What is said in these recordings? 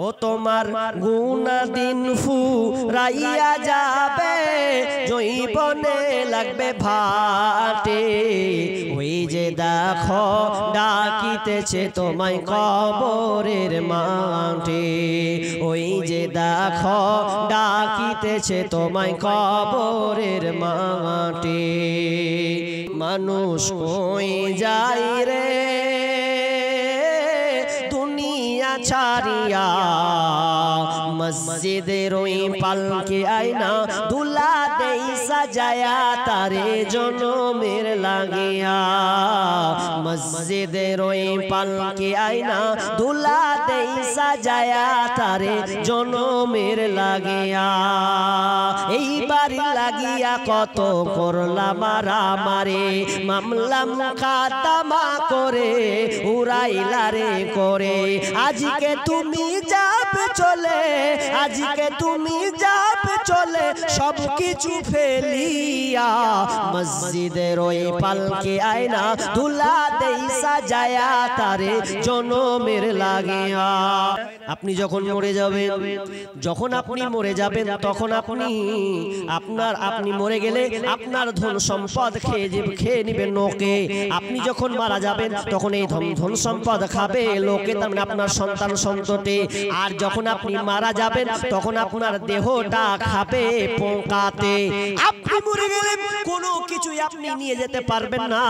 ও তোমার গুনাহ দিন ফুরাইয়া যাবে, জৈবনে লাগবে ভাটে। ওই যে দেখো ডাকিতেছে তোমায় কবরের মাঠে, ওই যে দেখো ডাকিতেছে তোমায় কবরের মাঠে। মানুষ কই যাই রে দুনিয়া ছাড়িয়া, মসজিদের ওই পালকে আয়না দুলা দেই সাজায়া তারে জনমের লাগিয়া। মসজিদের ওই পালকে আয়না দুলা দেই সাজায়া তারে জনমের লাগিয়া। এইবার লাগিয়া কত করলাম মারামারি, মামলা মুকদ্দমা করে উড়াইলা রে করে। আজকে তুমি যাবে চলে, আজকে তুমি যাবে চলে সব কিছু ফেলিয়া। মসজিদের ওই পালকে আয়না দুলা দেই সাজায়া তারে জনমের লাগিয়া। আপনি যখন মরে যাবেন, যখন আপনি মরে যাবেন তখন আপনি মরে গেলে আপনার ধন সম্পদ খেয়ে নেবেন লোকে। আপনি যখন মারা যাবেন তখন এই ধন সম্পদ খাবে লোকে, তার মানে আপনার সন্তান সন্ততি। আর যখন আপনি মারা যাবেন তখন আপনার দেহটা খাবে পোকাতে। আপনি মরে গেলে কোনো কিছুই আপনি নিয়ে যেতে পারবেন না।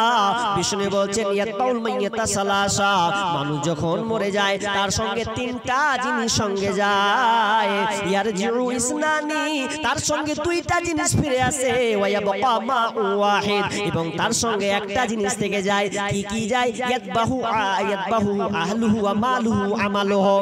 বিষ্ণু বলছেন ইয়াতাউল মাইয়াতা সালাসা, মানুষ যখন মরে যায় তার সঙ্গে তিনটা জিনিস সঙ্গে যায়। ইয়ারজিউ ইসনানি, তার সঙ্গে দুইটা জিনিস ফিরে আসে। ওয়ায়াবকা মা ওয়াহিদ, এবং তার সঙ্গে একটা জিনিস থেকে যায়। কি কি যায়? ইয়াতবাহু আহলুহু ওয়া মালুহু আমালুহু,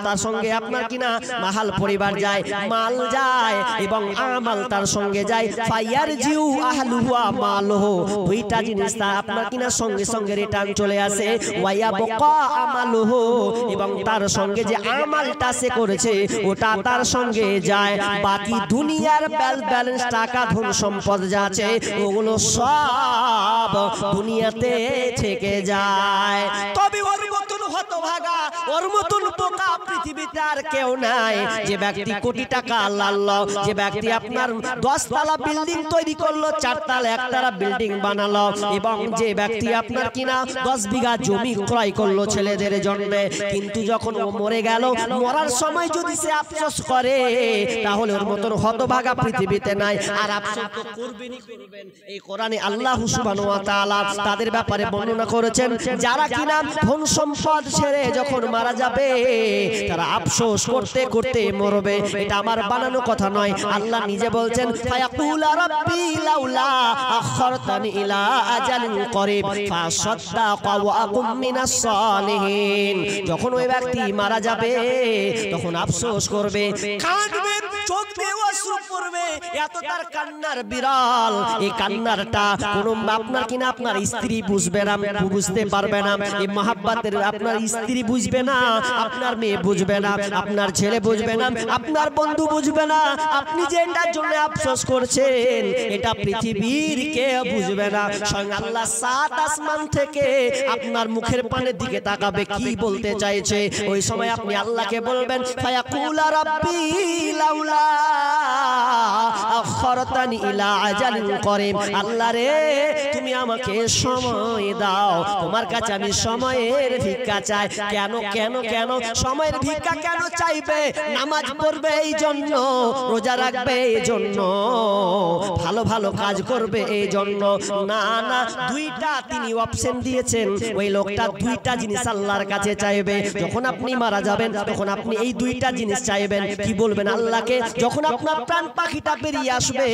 তার সঙ্গে আপনার কিনা মাহাল পরিবার যায়, মাল যায় এবং আমাল তার সঙ্গে যায়। ফায়ারজিউ আহলুহু ওয়া মালুহু, দুইটা জিনিস তা আপনার কিনা সঙ্গে সঙ্গে রিটার্ন চলে আসে। ওয়ায়াবকা আমালুহু, এবং তার সঙ্গে যে আমালটা সে করেছে ওটা তার সঙ্গে যায়। বাকি দুনিয়ার ব্যালেন্স টাকা ধন সম্পদ যা আছে ওগুলো সব দুনিয়াতে থেকে যায়। তবে ওর মতন হতভাগা, ওর মতন বোকা পৃথিবীতে আর কেউ নাই। যে ব্যক্তি কোটি টাকা লাললো, যে ব্যক্তি আপনার 10 তলা বিল্ডিং তৈরি করলো, 4 তলা 1 তলা বিল্ডিং বানালো, এবং যে ব্যক্তি আপনার কিনা 10 বিঘা জমি ক্রয় করলো ছেলেদের জন্য, কিন্তু যখন ও মরে গেল, মরার সময় যদি সে আফসোস করে তাহলে ওর মতন হতভাগা পৃথিবীতে নাই। আর আফসোস তো করবেনই করবেন। এই কোরআনে আল্লাহ সুবহানাহু ওয়া তাআলা তাদের ব্যাপারে বর্ণনা করেছেন, যারা কিনা ধন সম্পদ ছেড়ে যখন মারা যাবে তারা আফসোস করতে করতে মরবে। এটা আমার বানানো কথা নয়, আল্লাহ নিজে বলছেন ফায়াকুলা রাব্বি লাউলা আখরতানি ইলা আজালিন করিব ফাসাদ্দাকা ওয়া আকুম মিনাস সালিহিন। যখন ওই ব্যক্তি মারা যাবে তখন আফসোস করবে, কাঁদবে, চোখ দিয়ে অশ্রু পড়বে, এত তার কান্নার বিরাল। এই কান্নারটা কোনো আপনার কিনা আপনার স্ত্রী বুঝবে না, বুঝতে পারবে না। এই মহাব্বতের আপনার স্ত্রী বুঝবে না, আপনার মেয়ে বুঝবে না, আপনার ছেলে বুঝবে না, আপনার বন্ধু বুঝবে না। আপনি যে এটার জন্য আফসোস করছেন এটা পৃথিবীর কেউ বুঝবে না। স্বয়ং আল্লাহ 7 আসমান থেকে আপনার মুখের পানের দিকে তাকাবে, কি বলতে চাইছে। ওই সময় আপনি আল্লাহকে বলবেন ফায়াকুলা রাব্বি লাউলা আখরতানি ইলা আজালিন করিব, আল্লাহ রে তুমি আমাকে সময় দাও, তোমার কাছে আমি সময়ের ভিক্ষা চাই। কেন কেন কেন সময়ের ভিক্ষা কেন চাইবে? নামাজ পড়বে এই জন্য, রোজা রাখবে এই জন্য, ভালো ভালো কাজ করবে এই জন্য না। না, দুইটা তিনি অপশন দিয়েছেন। ওই লোকটা দুইটা জিনিস আল্লাহর কাছে চাইবে। যখন আপনি মারা যাবেন তখন আপনি এই দুইটা জিনিস চাইবেন। কি বলবেন আল্লাহকে? যখন আপনার প্রাণ পাখিটা বেরিয়ে আসবে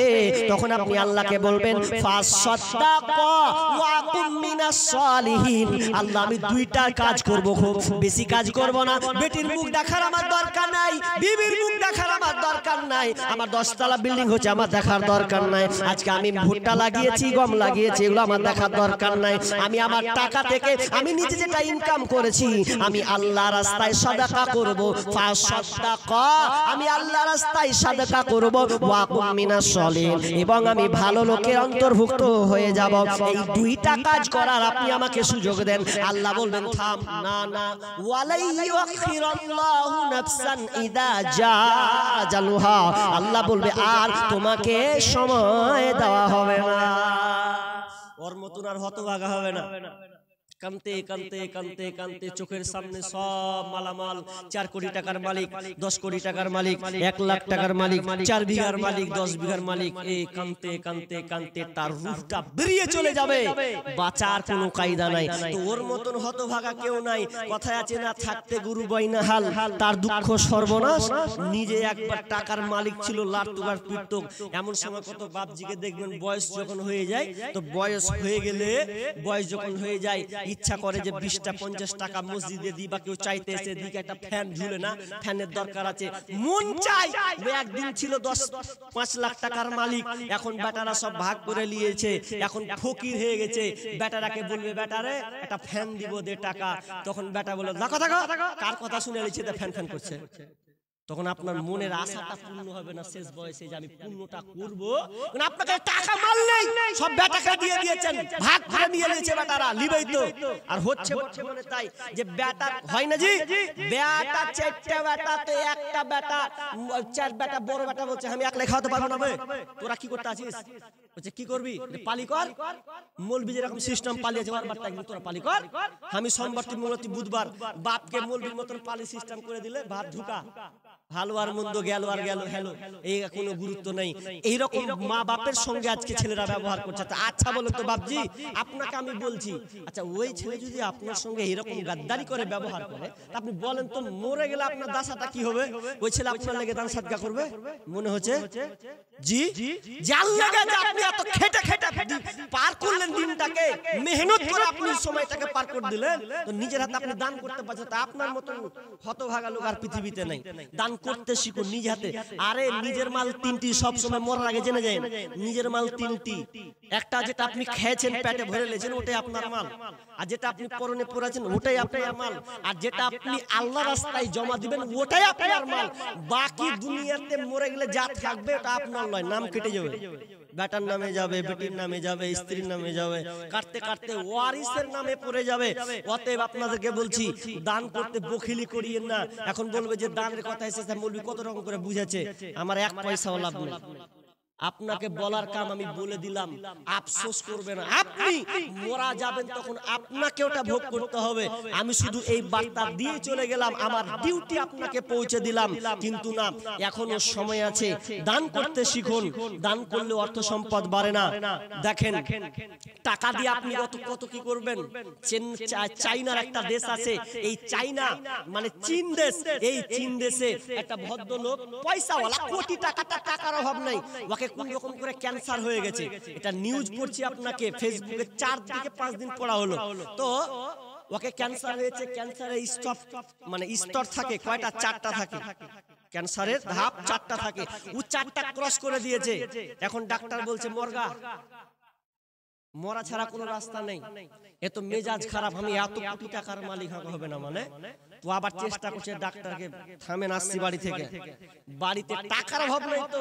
তখন আপনি আল্লাহকে বলবেন ফাসাদ্দাকা ওয়া আকুম মিনাস সালিহিন। আল্লাহ আমি দুইটা কাজ করব, খুব বেশি কাজ করব না। বেটির মুখ দেখার আমার দরকার নাই, বিবির মুখ দেখার আমার দরকার দরকার নাই, আমার 10 তলা বিল্ডিং হচ্ছে আমার দেখার দরকার নাই, আজকে আমি ভুট্টা লাগিয়েছি, গম লাগিয়েছি, এগুলো আমার দেখার দরকার নাই। আমি আমার টাকা থেকে আমি নিজে যেটা ইনকাম করেছি আমি আল্লাহ রাস্তায় সাদাকা করব, ফাসাদাকা, আমি আল্লাহ রাস্তায় সাদাকা করব, ওয়া কুম মিনাস সলিহিন, এবং আমি ভালো লোকের অন্তর্ভুক্ত হয়ে যাব। এই দুইটা কাজ করার আপনি আমাকে সুযোগ দেন। আল্লাহ বলবেন থাম, না না, ওয়ালাই ইউখিরুল্লাহু নাফসান ইযা জাআ আজালুহা, আল্লাহ বলবে আর তোমাকে সময় দেওয়া হবে না। ওর মতন আর হতভাগা হবে না। কানতে কানতে কানতে কানতে চোখের সামনে সব মালামাল, 4 কোটি টাকার মালিক, 10 কোটি টাকার মালিক, 1 লাখ টাকার মালিক, 4 বিঘার মালিক, 10 বিঘার মালিক, এই কানতে কানতে কানতে তার রূহটা বেরিয়ে চলে যাবে, বাঁচার কোনো কায়দা নাই। তো ওর মতন হতভাগা কেউ নাই। কথায় আছে না, থাকতে গুরু বইনা হাল, তার দুঃখ সর্বনাশ। নিজে একবার টাকার মালিক ছিল, লাটুকার পিটতো। এমন সময় কত বাপজিকে দেখবেন বয়স যখন হয়ে যায়, তো বয়স হয়ে গেলে, বয়স যখন হয়ে যায় ইচ্ছা করে যে 20টা 50 টাকা মসজিদে দিই, বা কেউ চাইতে এসে দিকে একটা ফ্যান ঝুলে না, ফ্যানের দরকার আছে, মন চাই। একদিন ছিল 5 লাখ টাকার মালিক, এখন বেটারা সব ভাগ করে নিয়েছে, এখন ফকির হয়ে গেছে। বেটারাকে বলবে বেটারে একটা ফ্যান দিব, দে টাকা। তখন বেটা বলে দেখো দেখো কার কথা শুনে নিচ্ছে, ফ্যান ফ্যান করছে। তখন আপনার মনের আশাটা পূর্ণ হবে না শেষ বয়সে, যে আমি পূর্ণটা করব। আপনাকে টাকা মাল নেই, সব বেটাকে দিয়ে দিয়েছেন, ভাগ করে নিয়ে নিয়েছে বেটারা, লিবেই তো। আর হচ্ছে বর্তমানে তাই, যে বেটা হয় না জি, বেটা 4টা বেটা, তো একটা বেটা 4 বেটা, বড় বেটা বলছে আমি একলা খাওয়াতে পারবো না। তোরা কি করতে আছিস? বলছে কি করবি, পালি কর। মৌলবি যেরকম সিস্টেম পালিয়েছে, বারবারটা কিন্তু তোরা পালি কর। আমি সোমবার মূলতি বুধবার বাপকে মৌলবির মতন পালি সিস্টেম করে দিলে ভাত ঢুকা, ভালো আর মন্দ, গেল আর গেল, হ্যালো, এই কোনো গুরুত্ব নেই। এইরকম মা বাপের সঙ্গে আজকে ছেলেরা ব্যবহার করছে। আচ্ছা বলো তো বাপজি, আপনাকে আমি বলছি, আচ্ছা ওই ছেলে যদি আপনার সঙ্গে এরকম গাদ্দারি করে ব্যবহার করে, আপনি বলেন তো মরে গেলে আপনার দাসাটা কি হবে? ওই ছেলে আপনার লেগে দান সাদকা করবে? মনে হচ্ছে জি, যার লাগে যে আপনি এত খেটে খেটে পার করলেন দিনটাকে, মেহনত করে আপনি সময়টাকে পার করে দিলেন, তো নিজের হাতে আপনি দান করতে পারছেন। তা আপনার মতো হতভাগা লোক আর পৃথিবীতে নাই। দান করতে শিখুন নিজে হাতে। আরে নিজের মাল 3টি, সব সময় মরার আগে জেনে যায়, নিজের মাল 3টি। একটা যেটা আপনি খেয়েছেন, পেটে ভরে লেছেন, ওটাই আপনার মাল। আর যেটা আপনি পরনে পরেছেন, ওটাই আপনার মাল। আর যেটা আপনি আল্লাহ রাস্তায় জমা দিবেন, ওটাই আপনার মাল। বাকি দুনিয়াতে মরে গেলে যা থাকবে ওটা আপনার নয়, নাম কেটে যাবে, বেটার নামে যাবে, বেটির নামে যাবে, স্ত্রীর নামে যাবে, কাটতে কাটতে ওয়ারিসের নামে পড়ে যাবে। অতএব আপনাদেরকে বলছি, দান করতে বখিলি করিয়েন না। এখন বলবে যে দানের কথা এসেছে, মৌলবি কত রকম করে বুঝেছে, আমার 1 পয়সাও লাভ নেই। আপনাকে বলার কাম আমি বলে দিলাম, আফসোস করবেন। আপনি মরা যাবেন, তখন আপনাকে ওটা ভোগ করতে হবে। আমি শুধু এই বার্তা দিয়ে চলে গেলাম, আমার ডিউটি আপনাকে পৌঁছে দিলাম। কিন্তু না, এখনো সময় আছে। দান করতে শিখুন। দান করলে অর্থ সম্পদ বাড়ে না। দেখেন, টাকা দিয়ে আপনি কত কি করবেন। চাইনার একটা দেশ আছে, এই চাইনা মানে চীন দেশ, এই চীন দেশে একটা ভদ্রলোক পয়সাওয়ালা, কোটি টাকার অভাব নাই, ওকে কোন রকম করে ক্যান্সার হয়ে গেছে। এটা নিউজ পড়ছি আপনাকে ফেসবুকে, 4 থেকে 5 দিন পড়া হলো। তো ওকে ক্যান্সার হয়েছে। ক্যান্সারের মানে স্তর থাকে কয়টা? 4টা থাকে। ক্যান্সারের ধাপ 4টা থাকে। ও 4টা ক্রস করে দিয়েছে। এখন ডাক্তার বলছে মরগা, মরা ছাড়া কোনো রাস্তা নেই। এত মেজাজ খারাপ, আমি এত কোটি টাকার মালিক হবে না মানে। তো আবার চেষ্টা করছে, ডাক্তারকে থামেন, আসছি বাড়ি থেকে। বাড়িতে টাকার অভাব নেই, তো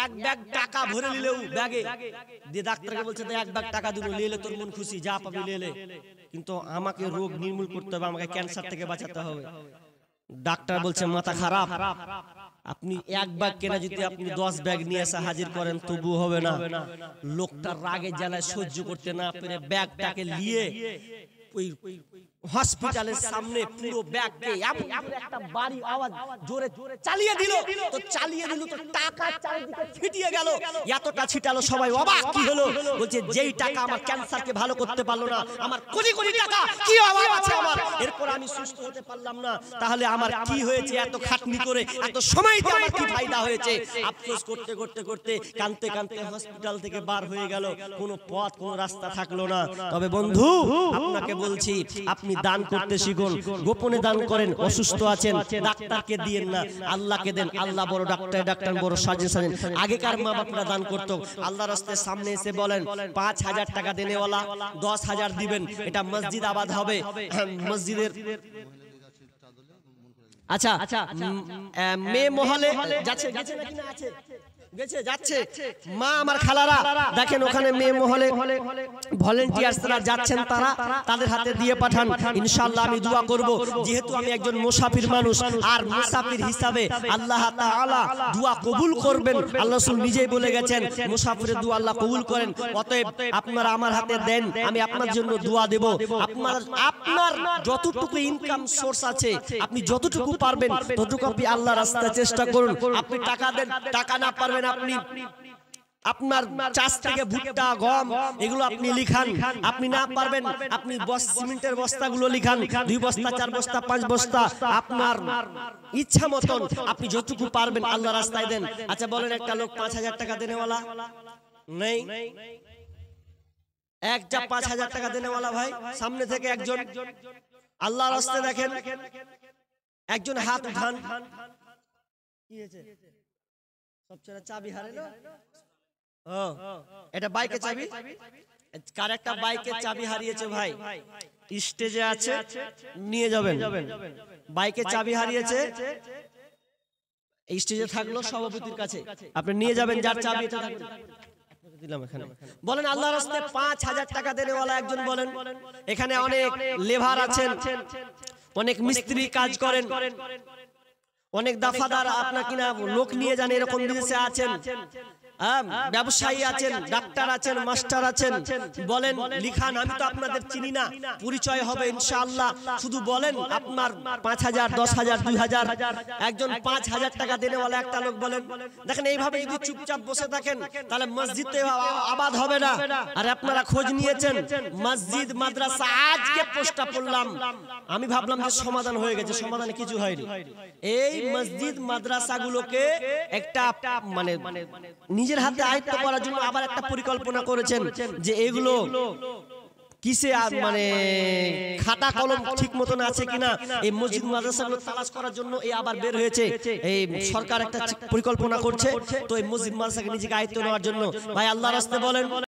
1 ব্যাগ টাকা ভরে নিলেও ব্যাগে দিয়ে ডাক্তারকে বলছে 1 ব্যাগ টাকা দিল, নিলে তোর মন খুশি, যা পাবি নিলে, কিন্তু আমাকে রোগ নির্মূল করতে হবে, আমাকে ক্যান্সার থেকে বাঁচাতে হবে। ডাক্তার বলছে মাথা খারাপ, আপনি 1 ব্যাগ কেনা যদি আপনি 10 ব্যাগ নিয়ে এসে হাজির করেন তবু হবে না। লোকটার রাগে জ্বালায় সহ্য করতে না পেরে ব্যাগটাকে নিয়ে ওই হসপিটালের সামনে পুরো ব্যাগকে একটা বাড়ি আওয়াজ জোরে চালিয়ে দিল। তো চালিয়ে দিল, তো টাকা চারিদিকে ছিটিয়ে গেল। এতটা ছিটালো, সবাই অবাক। কি হলো? বলছে যেই টাকা আমার ক্যান্সারকে ভালো করতে পারলো না, আমার কোটি কোটি টাকা কি অভাব আছে আমার, এরপর আমি সুস্থ হতে পারলাম না, তাহলে আমার কি হয়েছে? এত খাটনি করে এত সময় দিয়ে আমার কি ফায়দা হয়েছে? আফসোস করতে করতে করতে কাঁদতে কাঁদতে হসপিটাল থেকে বার হয়ে গেল। কোনো পথ, কোনো রাস্তা থাকলো না। তবে বন্ধু, আপনাকে বলছি, আপনি আপনি দান করতে শিখুন, গোপনে দান করেন। অসুস্থ আছেন, ডাক্তারকে দিয়েন না, আল্লাহকে দেন। আল্লাহ বড় ডাক্তার, ডাক্তার বড় সার্জন। আগেকার মা বাপরা দান করতো, আল্লাহর রাস্তায় সামনে এসে বলেন 5,000 টাকা দেনেওয়ালা 10,000 দিবেন, এটা মসজিদ আবাদ হবে। মসজিদের আচ্ছা মেয়ে মহলে যাচ্ছে, গেছে নাকি না আছে? গেছে, যাচ্ছে। মা আমার খালারা দেখেন ওখানে মেয়ে মহলে ভলেন্টিয়ার্সরা যাচ্ছেন, তারা তাদের হাতে দিয়ে পাঠান। ইনশাআল্লাহ আমি দোয়া করব, যেহেতু আমি একজন মুসাফির মানুষ, আর মুসাফির হিসাবে আল্লাহ তাআলা দোয়া কবুল করবেন। আল্লাহ রাসূল নিজেই বলে গেছেন মুসাফিরের দোয়া আল্লাহ কবুল করেন। অতএব আপনারা আমার হাতে দেন, আমি আপনার জন্য দোয়া দেব। আপনার যতটুকু ইনকাম সোর্স আছে, আপনি যতটুকু পারবেন ততটুকু আপনি আল্লাহর রাস্তায় চেষ্টা করুন। আপনি টাকা দেন, টাকা না পারবেন আপনি আপনার চাষ থেকে ভুট্টা, গম এগুলো আপনি লিখান। আপনি না পারবেন আপনি সিমেন্টের বস্তাগুলো লিখান, 2 বস্তা, 4 বস্তা, 5 বস্তা, আপনার ইচ্ছা মতন আপনি যতটুকু পারবেন আল্লাহ রাস্তায় দেন। আচ্ছা বলেন, একটা লোক 5,000 টাকা দেনেওয়ালা নেই? একটা 5,000 টাকা দেনেওয়ালা ভাই সামনে থেকে একজন আল্লাহ রাস্তায় দেখেন, একজন হাত উঠান। কি হয়েছে? সবচেয়ে চাবি হারালো। এটা বাইকের চাবি। কার একটা বাইকের চাবি হারিয়েছে ভাই, স্টেজে আছে, নিয়ে যাবেন। বাইকের চাবি হারিয়েছে, স্টেজে থাকলো সভাপতির কাছে, আপনি নিয়ে যাবেন যার চাবি এটা থাকবে। দিলাম এখানে। বলেন আল্লাহর রাস্তায় 5,000 টাকা দেনেওয়ালা একজন বলেন। এখানে অনেক লেবার আছেন, অনেক মিস্ত্রি কাজ করেন, অনেক দাফাদার আপনার কিনা লোক নিয়ে যান, এরকম বিদেশে আছেন, ব্যবসায়ী আছেন, ডাক্তার আছেন, মাস্টার আছেন। বলেন লিখান, আমি তো আপনাদের চিনি না, পরিচয় হবে ইনশাআল্লাহ। শুধু বলেন আপনার 5,000, 10,000, 2,000। একজন 5,000 টাকা দেনেওয়ালা একটা লোক বলেন। দেখেন এইভাবে যদি চুপচাপ বসে থাকেন তাহলে মসজিদ তো আবাদ হবে না। আর আপনারা খোঁজ নিয়েছেন মসজিদ মাদ্রাসা, আজকে পোস্টটা পড়লাম, আমি ভাবলাম যে সমাধান হয়ে গেছে, সমাধানে কিছু হয়নি। এই মসজিদ মাদ্রাসাগুলোকে একটা মানে নিজের হাতে আয়ত্ত করার জন্য আবার একটা পরিকল্পনা করেছেন যে এগুলো কিসে মানে খাতা কলম ঠিক মতন আছে কিনা, এই মসজিদ মাদ্রাসাগুলো তালাশ করার জন্য এই আবার বের হয়েছে। এই সরকার একটা পরিকল্পনা করছে, তো এই মসজিদ মাদ্রাসাকে নিজেকে আয়ত্ত নেওয়ার জন্য। ভাই আল্লাহর রাস্তায় বলেন